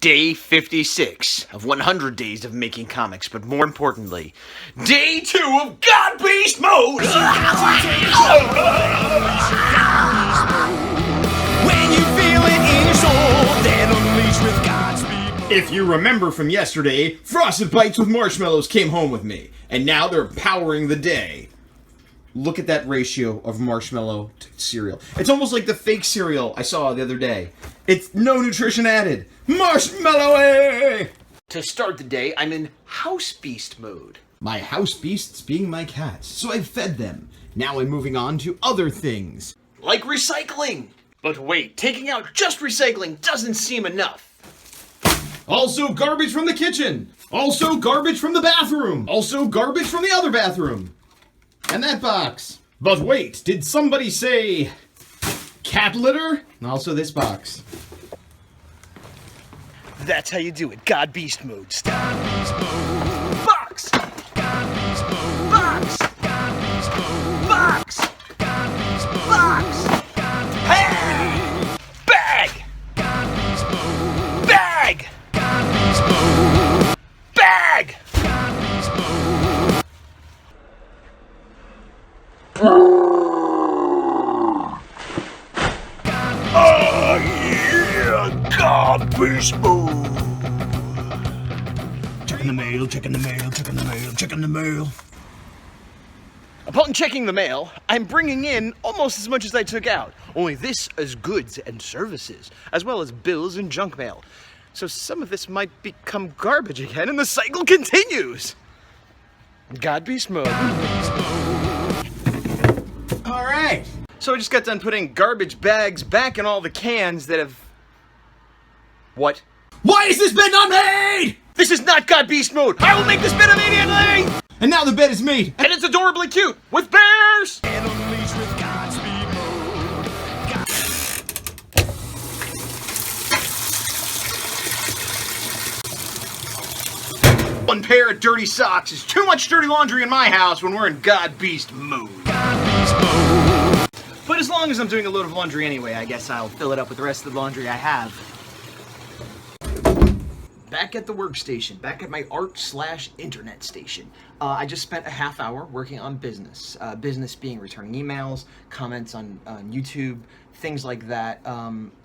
Day 56 of 100 days of making comics, but more importantly, Day 2 of God Beast Mode! When you feel it in your soul, then unleash with God's speed. If you remember from yesterday, Frosted Bites with Marshmallows came home with me, and now they're powering the day. Look at that ratio of marshmallow to cereal. It's almost like the fake cereal I saw the other day. It's no nutrition added. Marshmallow! To start the day, I'm in House Beast mode. My house beasts being my cats, so I've fed them. Now I'm moving on to other things. Like recycling! But wait, taking out just recycling doesn't seem enough. Also garbage from the kitchen. Also garbage from the bathroom. Also garbage from the other bathroom. And that box. But wait, did somebody say cat litter? And also this box. That's how you do it. God Beast mode. God Beast mode. Box! God Beast mode. Box! God Beast mode. Box! God Beast mode. Box! Hey! Bag! God Beast mode. Bag! God Beast mode. Bag! God Beast mode. Oh yeah! God Beast mode! Checking the mail, checking the mail, checking the mail, checking the mail. Upon checking the mail, I'm bringing in almost as much as I took out. Only this is goods and services, as well as bills and junk mail. So some of this might become garbage again, and the cycle continues. God Beast mode. All right. So I just got done putting garbage bags back in all the cans that have... What? Why is this bed not made? This is not God Beast mode! I will make this bed immediately! And now the bed is made. And it's adorably cute, with bears! And unleash with God's speed mode. One pair of dirty socks is too much dirty laundry in my house when we're in God Beast mode. God Beast mode. But as long as I'm doing a load of laundry anyway, I guess I'll fill it up with the rest of the laundry I have. Back at the workstation, back at my art/internet station. I just spent a half hour working on business. Business being returning emails, comments on YouTube, things like that.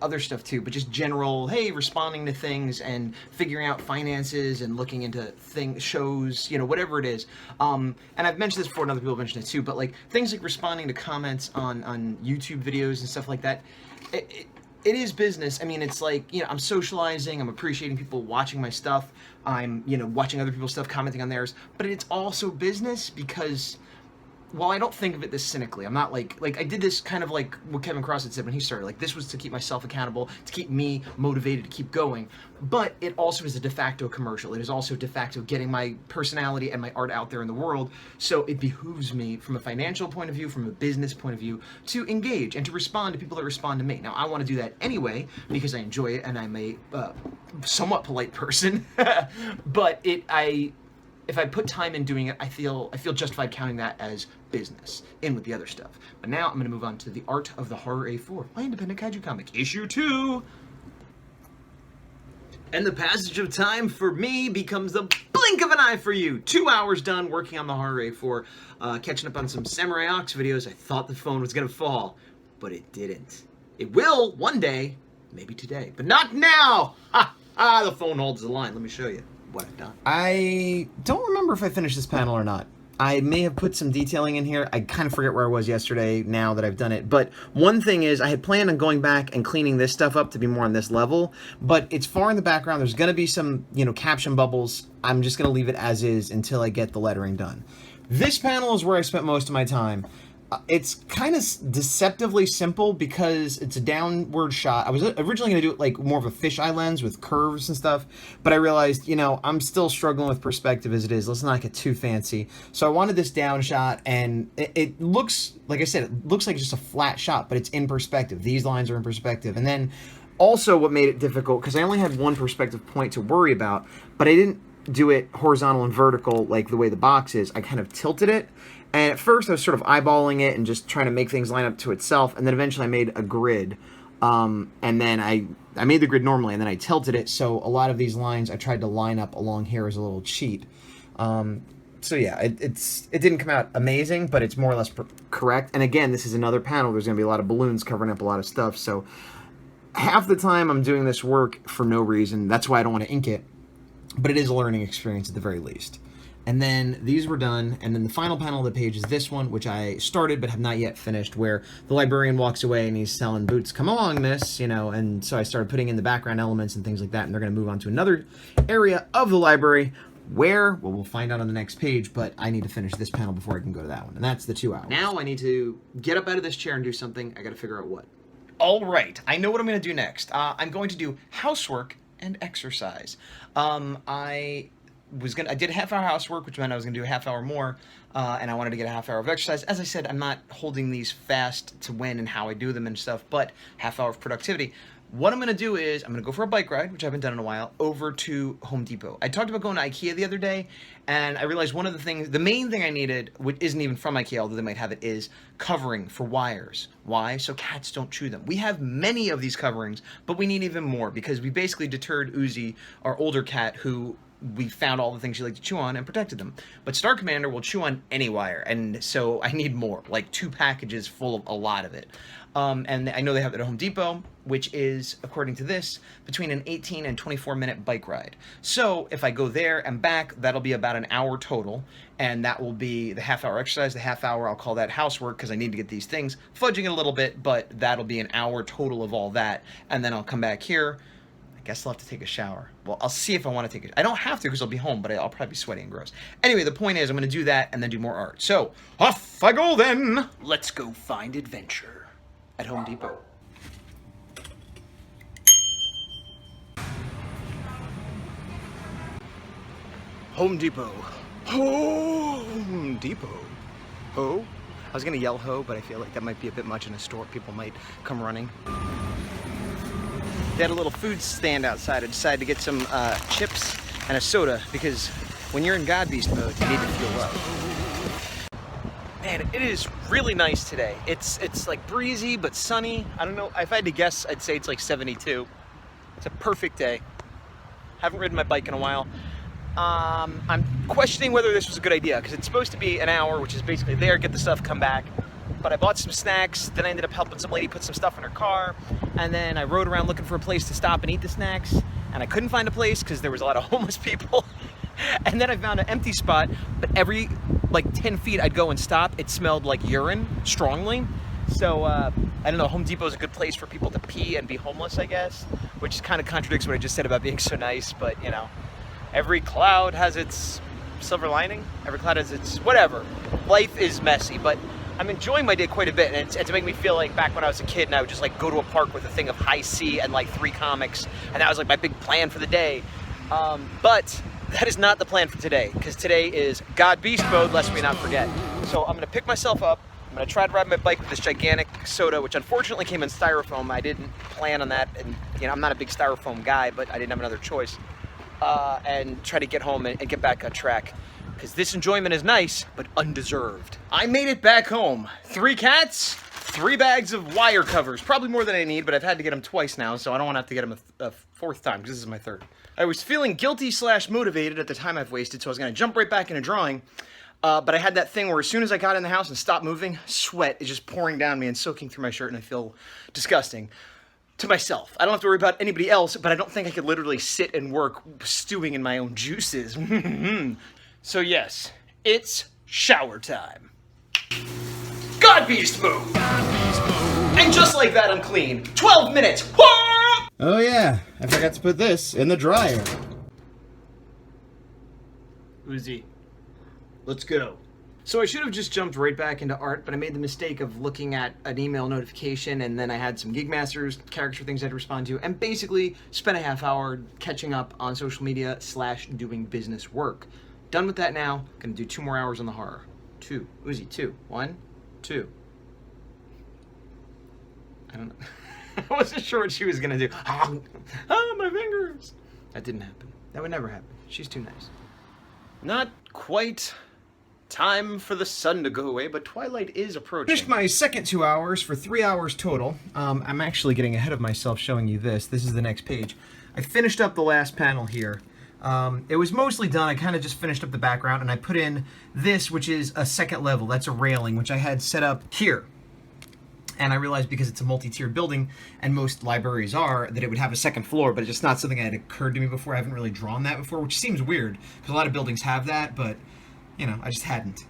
Other stuff too, but just general, hey, responding to things and figuring out finances and looking into shows, you know, whatever it is. And I've mentioned this before, and other people have mentioned it too, but like things like responding to comments on YouTube videos and stuff like that. It is business. I mean, it's like, you know, I'm socializing, I'm appreciating people watching my stuff, I'm, you know, watching other people's stuff, commenting on theirs, but it's also business because, while I don't think of it this cynically, I'm not like I did this kind of like what Kevin Cross had said when he started, like this was to keep myself accountable, to keep me motivated to keep going, but it also is a de facto commercial. It is also de facto getting my personality and my art out there in the world, so it behooves me from a financial point of view, from a business point of view, to engage and to respond to people that respond to me. Now, I want to do that anyway because I enjoy it and I'm a somewhat polite person, but if I put time in doing it, I feel justified counting that as business, in with the other stuff. But now I'm going to move on to the Art of the Horror A4, my independent kaiju comic, issue 2. And the passage of time for me becomes the blink of an eye for you. 2 hours done working on the Horror A4, catching up on some Samurai Ox videos. I thought the phone was going to fall, but it didn't. It will one day, maybe today, but not now. The phone holds the line. Let me show you what I've done. I don't remember if I finished this panel or not. I may have put some detailing in here. I kind of forget where I was yesterday now that I've done it. But one thing is, I had planned on going back and cleaning this stuff up to be more on this level. But it's far in the background. There's going to be some, you know, caption bubbles. I'm just going to leave it as is until I get the lettering done. This panel is where I spent most of my time. It's kind of deceptively simple because it's a downward shot. I was originally going to do it like more of a fisheye lens with curves and stuff, but I realized, you know, I'm still struggling with perspective as it is. Let's not get too fancy. So I wanted this down shot, and it looks, like I said, it looks like just a flat shot, but it's in perspective. These lines are in perspective. And then also what made it difficult, because I only had one perspective point to worry about, but I didn't do it horizontal and vertical like the way the box is. I kind of tilted it. And at first I was sort of eyeballing it and just trying to make things line up to itself, and then eventually I made a grid And then I made the grid normally, and then I tilted it, so a lot of these lines I tried to line up along here as a little cheat. So yeah, it didn't come out amazing, but it's more or less correct. And again, this is another panel. There's going to be a lot of balloons covering up a lot of stuff, so half the time I'm doing this work for no reason. That's why I don't want to ink it, but it is a learning experience at the very least. And then these were done, and then the final panel of the page is this one, which I started but have not yet finished, where the librarian walks away and he's telling Boots, come along, miss, you know, and so I started putting in the background elements and things like that, and they're going to move on to another area of the library where, well, we'll find out on the next page, but I need to finish this panel before I can go to that one, and that's the 2 hours. Now I need to get up out of this chair and do something. I got to figure out what. All right, I know what I'm going to do next. I'm going to do housework and exercise. I did half-hour housework, which meant I was going to do a half hour more, and I wanted to get a half hour of exercise. As I said, I'm not holding these fast to when and how I do them and stuff, but half hour of productivity. What I'm going to do is I'm going to go for a bike ride, which I haven't done in a while, over to Home Depot. I talked about going to IKEA the other day, and I realized one of the things, the main thing I needed, which isn't even from IKEA, although they might have it, is covering for wires. Why? So cats don't chew them. We have many of these coverings, but we need even more because we basically deterred Uzi, our older cat, who we found all the things she liked to chew on and protected them. But Star Commander will chew on any wire, and so I need more, like 2 packages full of a lot of it. And I know they have it at Home Depot, which is, according to this, between an 18 and 24-minute bike ride. So if I go there and back, that'll be about an hour total, and that will be the half-hour exercise. The half hour, I'll call that housework because I need to get these things, fudging it a little bit, but that'll be an hour total of all that, and then I'll come back here. I guess I'll have to take a shower. Well, I'll see if I want to take it. I don't have to because I'll be home, but I'll probably be sweaty and gross. Anyway, the point is I'm going to do that and then do more art. So, off I go then! Let's go find adventure at Home Depot. Home Depot. Home Depot. Ho? I was going to yell ho, but I feel like that might be a bit much in a store. People might come running. They had a little food stand outside. I decided to get some chips and a soda because when you're in God Beast mode, you need to feel love. Man, it is really nice today. It's like breezy but sunny. I don't know, if I had to guess, I'd say it's like 72. It's a perfect day. Haven't ridden my bike in a while. I'm questioning whether this was a good idea because it's supposed to be an hour, which is basically there, get the stuff, come back. But I bought some snacks, then I ended up helping some lady put some stuff in her car, and then I rode around looking for a place to stop and eat the snacks, and I couldn't find a place because there was a lot of homeless people. And then I found an empty spot, but every like 10 feet I'd go and stop, it smelled like urine strongly. So I don't know, Home Depot is a good place for people to pee and be homeless, I guess, which kind of contradicts what I just said about being so nice, but you know, every cloud has its silver lining, every cloud has its whatever. Life is messy, but I'm enjoying my day quite a bit, and it's to make me feel like back when I was a kid and I would just like go to a park with a thing of high C and like 3 comics, and that was like my big plan for the day. But that is not the plan for today, because today is God Beast mode, lest we not forget. So I'm gonna pick myself up, I'm gonna try to ride my bike with this gigantic soda, which unfortunately came in styrofoam. I didn't plan on that, and you know, I'm not a big styrofoam guy, but I didn't have another choice. And try to get home and get back on track. Because this enjoyment is nice, but undeserved. I made it back home. 3 cats, 3 bags of wire covers. Probably more than I need, but I've had to get them twice now, so I don't want to have to get them a 4th time, because this is my 3rd. I was feeling guilty / motivated at the time I've wasted, so I was going to jump right back into drawing. But I had that thing where as soon as I got in the house and stopped moving, sweat is just pouring down me and soaking through my shirt, and I feel disgusting. To myself. I don't have to worry about anybody else, but I don't think I could literally sit and work stewing in my own juices. So yes, it's shower time. God Beast move! And just like that, I'm clean. 12 minutes! Whoa! Oh yeah, I forgot to put this in the dryer. Uzi, let's go. So I should have just jumped right back into art, but I made the mistake of looking at an email notification, and then I had some Gigmasters character things I had to respond to, and basically spent a half hour catching up on social media / doing business work. Done with that now. Gonna do 2 more hours on the horror. 2. Uzi, 2. 1, 2. I don't know. I wasn't sure what she was gonna do. Oh, my fingers. That didn't happen. That would never happen. She's too nice. Not quite Time for the sun to go away, but twilight is approaching. Finished my second 2 hours for 3 hours total. I'm actually getting ahead of myself showing you this. This is the next page. I finished up the last panel here. It was mostly done. I kind of just finished up the background, and I put in this, which is a second level. That's a railing, which I had set up here. And I realized because it's a multi-tiered building, and most libraries are, that it would have a second floor, but it's just not something that had occurred to me before. I haven't really drawn that before, which seems weird, because a lot of buildings have that, but, you know, I just hadn't.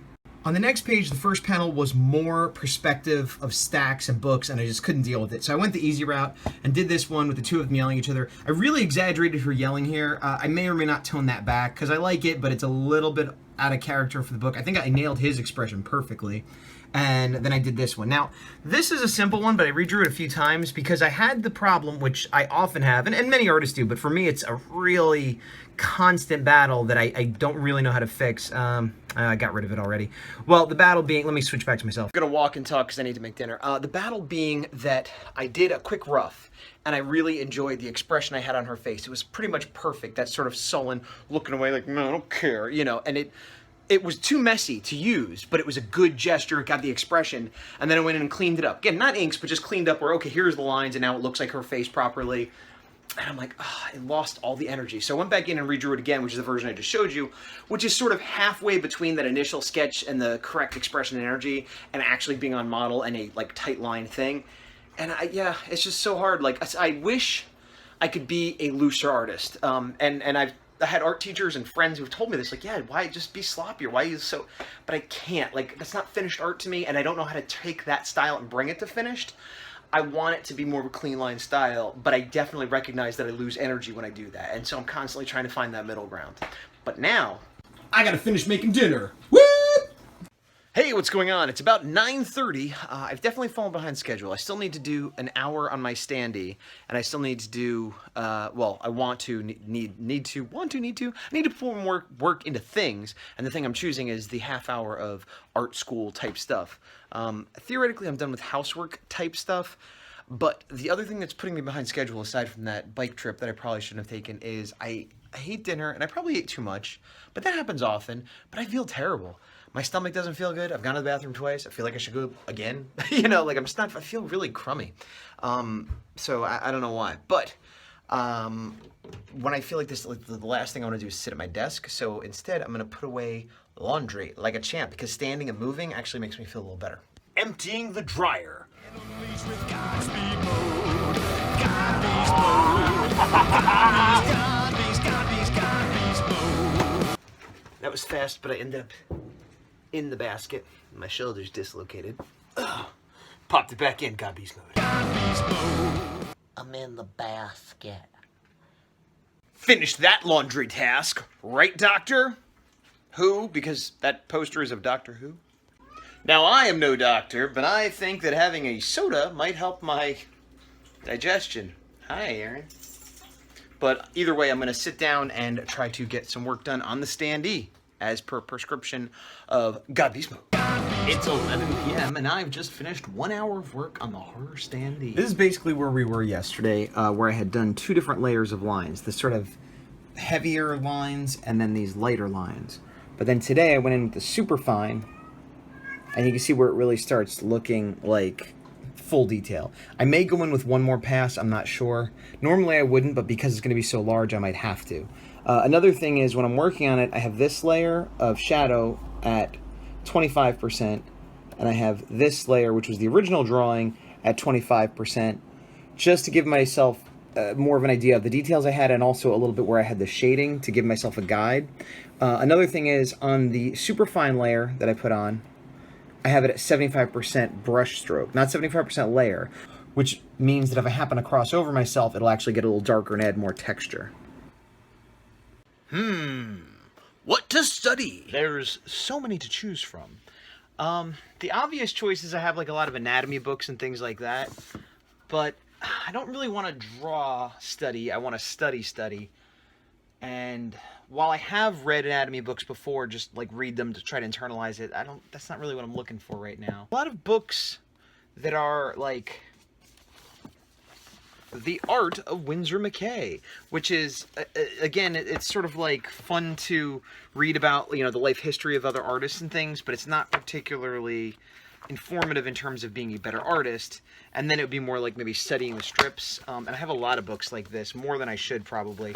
On the next page, the first panel was more perspective of stacks and books, and I just couldn't deal with it. So I went the easy route and did this one with the two of them yelling at each other. I really exaggerated her yelling here. I may or may not tone that back, because I like it, but it's a little bit out of character for the book. I think I nailed his expression perfectly. And then I did this one. Now, this is a simple one, but I redrew it a few times because I had the problem, which I often have, and many artists do, but for me it's a really constant battle that I don't really know how to fix. I got rid of it already. Well, the battle being, let me switch back to myself. I'm gonna walk and talk because I need to make dinner. The battle being that I did a quick rough, and I really enjoyed the expression I had on her face. It was pretty much perfect, that sort of sullen, looking away like, no, I don't care, you know, and it was too messy to use, but it was a good gesture. It got the expression, and then I went in and cleaned it up. Again, not inks, but just cleaned up where, okay, here's the lines, and now it looks like her face properly. And I'm like, it lost all the energy. So I went back in and redrew it again, which is the version I just showed you, which is sort of halfway between that initial sketch and the correct expression and energy, and actually being on model and a like tight line thing. And yeah, it's just so hard. Like, I wish I could be a looser artist. And I had art teachers and friends who've told me this, like, yeah, why just be sloppier? Why are you so... But I can't. Like, that's not finished art to me, and I don't know how to take that style and bring it to finished. I want it to be more of a clean line style, but I definitely recognize that I lose energy when I do that, and so I'm constantly trying to find that middle ground. But now, I gotta finish making dinner. Woo! hey, what's going on? It's about 9:30. I've definitely fallen behind schedule. I still need to do an hour on my standee, and I still need to do, well, I need to put more work into things, and the thing I'm choosing is the half hour of art school type stuff. Theoretically, I'm done with housework type stuff, but the other thing that's putting me behind schedule, aside from that bike trip that I probably shouldn't have taken, is I hate dinner, and I probably ate too much, but that happens often, but I feel terrible. My stomach doesn't feel good. I've gone to the bathroom twice. I feel like I should go again. You know, like I feel really crummy. So I don't know why. But when I feel like this, like, the last thing I want to do is sit at my desk. So instead, I'm going to put away laundry like a champ, because standing and moving actually makes me feel a little better. Emptying the dryer. That was fast, but I ended up in the basket. My shoulder's dislocated. Ugh. Popped it back in, God Beast mode. I'm in the basket. Finished that laundry task, right, Doctor Who? Because that poster is of Doctor Who. Now, I am no doctor, but I think that having a soda might help my digestion. Hi, Aaron. But either way, I'm going to sit down and try to get some work done on the standee, as per prescription of God Beast Mode. It's 11 p.m. and I've just finished 1 hour of work on the horror standee. This is basically where we were yesterday, where I had done two different layers of lines. This sort of heavier lines and then these lighter lines. But then today I went in with the super fine, and you can see where it really starts looking like full detail. I may go in with one more pass, I'm not sure. Normally I wouldn't, but because it's going to be so large, I might have to. Another thing is, when I'm working on it, I have this layer of shadow at 25%, and I have this layer, which was the original drawing, at 25%, just to give myself more of an idea of the details I had, and also a little bit where I had the shading to give myself a guide. Another thing is, on the superfine layer that I put on, I have it at 75% brush stroke, not 75% layer, which means that if I happen to cross over myself, it'll actually get a little darker and add more texture. What to study? There's so many to choose from. The obvious choices, I have like a lot of anatomy books and things like that, but I don't really want to draw study. I want to study. And while I have read anatomy books before, just like read them to try to internalize it, that's not really what I'm looking for right now. A lot of books that are like The Art of Winsor McKay, which is, again, it's sort of like fun to read about, you know, the life history of other artists and things, but it's not particularly informative in terms of being a better artist. And then it would be more like maybe studying the strips. And I have a lot of books like this, more than I should probably.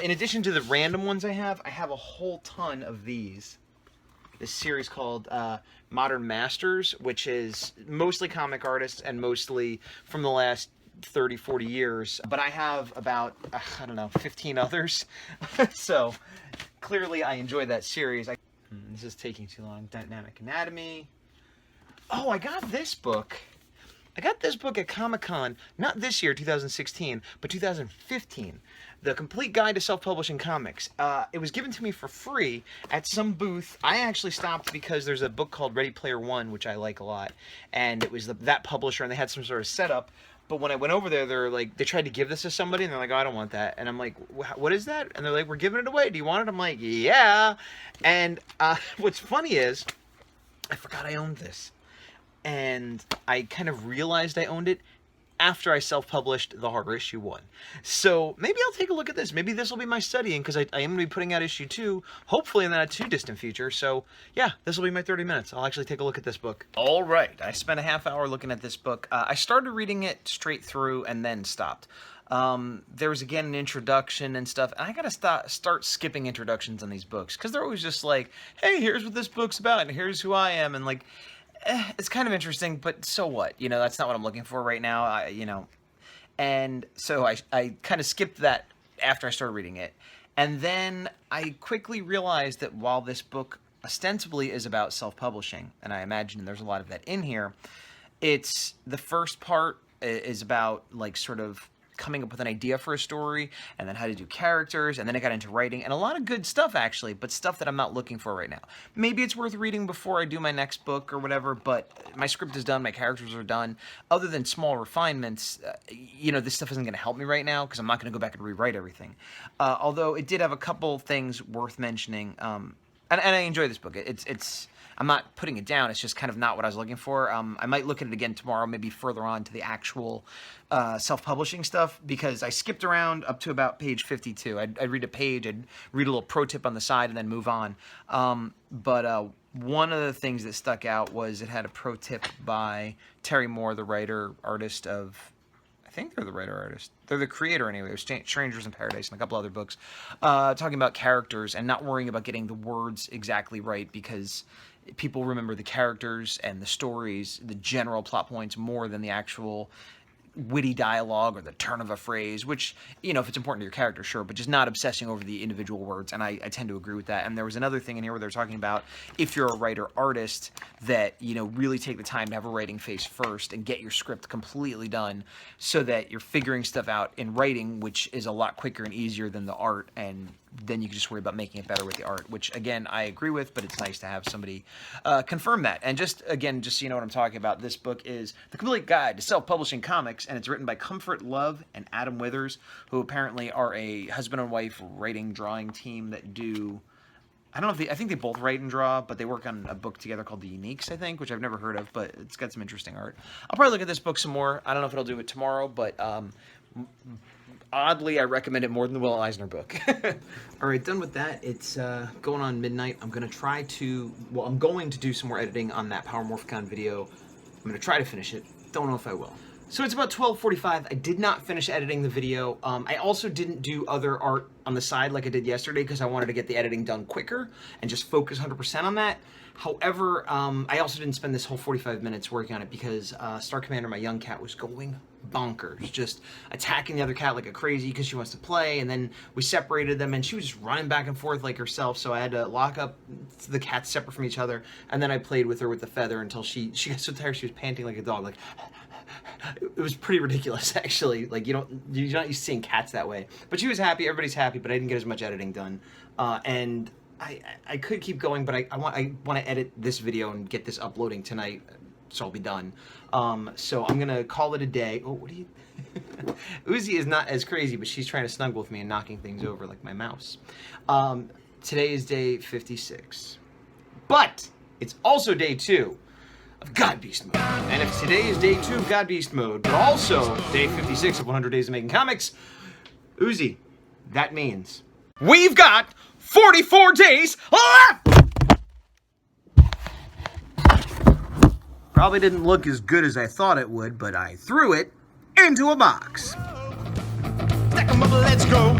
In addition to the random ones I have a whole ton of these. This series called Modern Masters, which is mostly comic artists and mostly from the last 30, 40 years. But I have about, I don't know, 15 others. So clearly I enjoy that series. This is taking too long. Dynamic Anatomy. Oh, I got this book. I got this book at Comic-Con, not this year, 2016, but 2015. The Complete Guide to Self-Publishing Comics. It was given to me for free at some booth. I actually stopped because there's a book called Ready Player One, which I like a lot. And it was that publisher, and they had some sort of setup. But when I went over there, they tried to give this to somebody, and they're like, oh, I don't want that. And I'm like, what is that? And they're like, we're giving it away. Do you want it? I'm like, yeah. And what's funny is, I forgot I owned this. And I kind of realized I owned it after I self-published the horror issue 1. So maybe I'll take a look at this. Maybe this will be my studying, because I am going to be putting out issue 2, hopefully in the not too distant future. So yeah, this will be my 30 minutes. I'll actually take a look at this book. All right, I spent a half hour looking at this book. I started reading it straight through and then stopped. There was again an introduction and stuff, and I gotta start skipping introductions on these books, because they're always just like, hey, here's what this book's about, and here's who I am, and like, it's kind of interesting, but so what? You know, that's not what I'm looking for right now, you know. And so I kind of skipped that after I started reading it. And then I quickly realized that while this book ostensibly is about self-publishing, and I imagine there's a lot of that in here, it's the first part is about like sort of coming up with an idea for a story, and then how to do characters, and then it got into writing, and a lot of good stuff actually, but stuff that I'm not looking for right now. Maybe it's worth reading before I do my next book or whatever, but my script is done, my characters are done. Other than small refinements, you know, this stuff isn't going to help me right now, because I'm not going to go back and rewrite everything. Although it did have a couple things worth mentioning, and I enjoy this book. I'm not putting it down, it's just kind of not what I was looking for. I might look at it again tomorrow, maybe further on to the actual self-publishing stuff, because I skipped around up to about page 52. I'd read a page, I'd read a little pro tip on the side, and then move on. But one of the things that stuck out was it had a pro tip by Terry Moore, the writer-artist of... I think they're the writer-artist. They're the creator anyway. There's Strangers in Paradise and a couple other books. Talking about characters and not worrying about getting the words exactly right, because people remember the characters and the stories, the general plot points, more than the actual witty dialogue or the turn of a phrase, which, you know, if it's important to your character, sure, but just not obsessing over the individual words, and I tend to agree with that. And there was another thing in here where they're talking about if you're a writer-artist, that, you know, really take the time to have a writing phase first and get your script completely done so that you're figuring stuff out in writing, which is a lot quicker and easier than the art, and then you can just worry about making it better with the art, which, again, I agree with, but it's nice to have somebody confirm that. And just, again, just so you know what I'm talking about, this book is The Complete Guide to Self-Publishing Comics, and it's written by Comfort Love and Adam Withers, who apparently are a husband and wife writing, drawing team that do... I don't know if I think they both write and draw, but they work on a book together called The Uniques, I think, which I've never heard of, but it's got some interesting art. I'll probably look at this book some more. I don't know if it'll do it tomorrow, but... oddly, I recommend it more than the Will Eisner book. All right, done with that. It's going on midnight. I'm going to do some more editing on that Power Morphicon video. I'm going to try to finish it. Don't know if I will. So it's about 12:45. I did not finish editing the video. I also didn't do other art on the side like I did yesterday, because I wanted to get the editing done quicker and just focus 100% on that. However, I also didn't spend this whole 45 minutes working on it, because Star Commander, my young cat, was going bonkers, just attacking the other cat like a crazy because she wants to play, and then we separated them, and she was just running back and forth like herself, so I had to lock up the cats separate from each other, and then I played with her with the feather until she got so tired she was panting like a dog, like... It was pretty ridiculous, actually. Like, you're not used to seeing cats that way. But she was happy, everybody's happy, but I didn't get as much editing done. And I could keep going, but I want to edit this video and get this uploading tonight, so I'll be done. So I'm gonna call it a day. Oh, what do you... Uzi is not as crazy, but she's trying to snuggle with me and knocking things over like my mouse. Today is day 56. But it's also day 2 of God Beast Mode. And if today is day 2 of God Beast Mode, but also day 56 of 100 Days of Making Comics, Uzi, that means we've got 44 days left! Probably didn't look as good as I thought it would, but I threw it into a box. Stack 'em up, let's go.